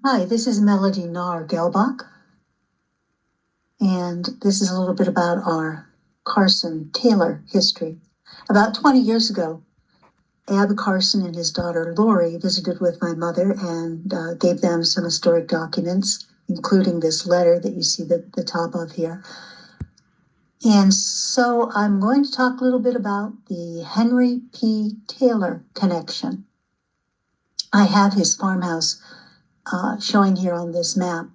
Hi, this is Melody Nahr-Gelbach, and this is a little bit about our Carson Taylor history. About 20 years ago, Ab Carson and his daughter Lori visited with my mother and gave them some historic documents, including this letter that you see the top of here. And so I'm going to talk a little bit about the Henry P. Taylor connection. I have his farmhouse showing here on this map.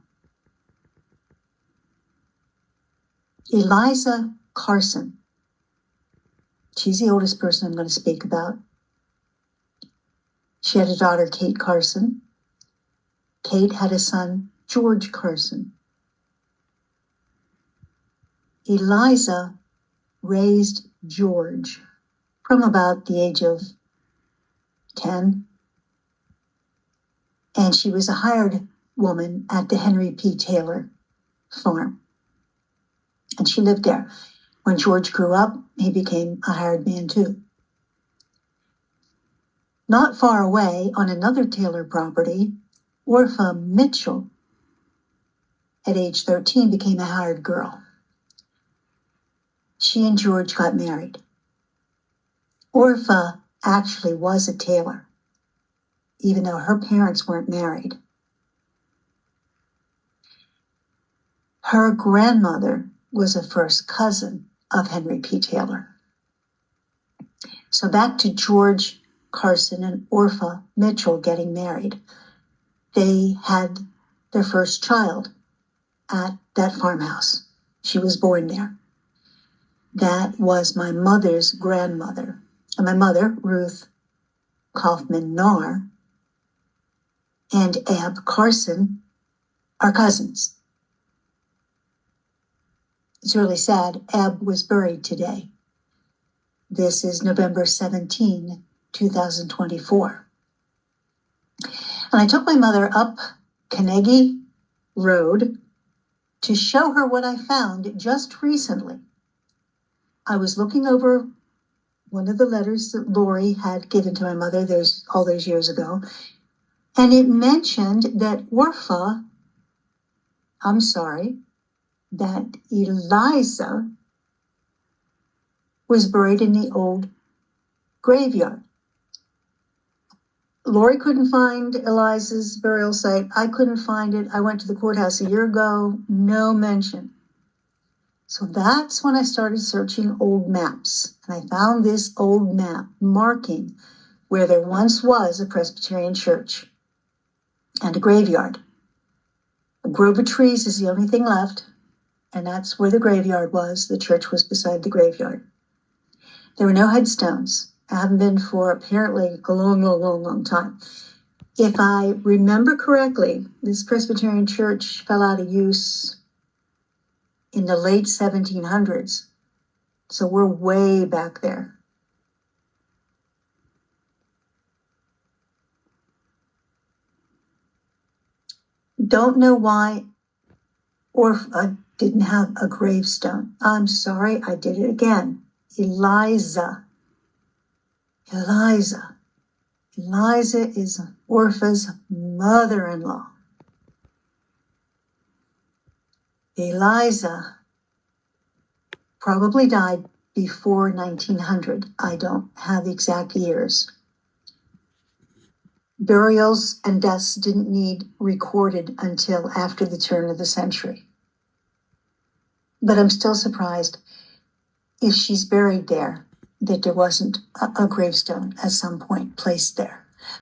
Eliza Carson. She's the oldest person I'm going to speak about. She had a daughter, Kate Carson. Kate had a son, George Carson. Eliza raised George from about the age of 10. And she was a hired woman at the Henry P. Taylor farm. And she lived there. When George grew up, he became a hired man too. Not far away, on another Taylor property, Orpha Mitchell, at age 13, became a hired girl. She and George got married. Orpha actually was a Taylor, even though her parents weren't married. Her grandmother was a first cousin of Henry P. Taylor. So back to George Carson and Orpha Mitchell getting married. They had their first child at that farmhouse. She was born there. That was my mother's grandmother. And my mother, Ruth Kaufman Nahr, and Ab Carson are cousins. It's really sad. Ab was buried today. This is November 17, 2024. And I took my mother up Carnegie Road to show her what I found just recently. I was looking over one of the letters that Lori had given to my mother all those years ago, and it mentioned that that Eliza was buried in the old graveyard. Lori couldn't find Eliza's burial site. I couldn't find it. I went to the courthouse a year ago, no mention. So that's when I started searching old maps, and I found this old map marking where there once was a Presbyterian church and a graveyard. A grove of trees is the only thing left, and that's where the graveyard was. The church was beside the graveyard. There were no headstones. I haven't been for apparently a long time. If I remember correctly, this Presbyterian church fell out of use in the late 1700s. So we're way back there. Don't know why Orpha didn't have a gravestone. I'm sorry, I did it again. Eliza is Orpha's mother-in-law. Eliza probably died before 1900. I don't have the exact years. Burials and deaths didn't need recorded until after the turn of the century. But I'm still surprised if she's buried there that there wasn't a gravestone at some point placed there.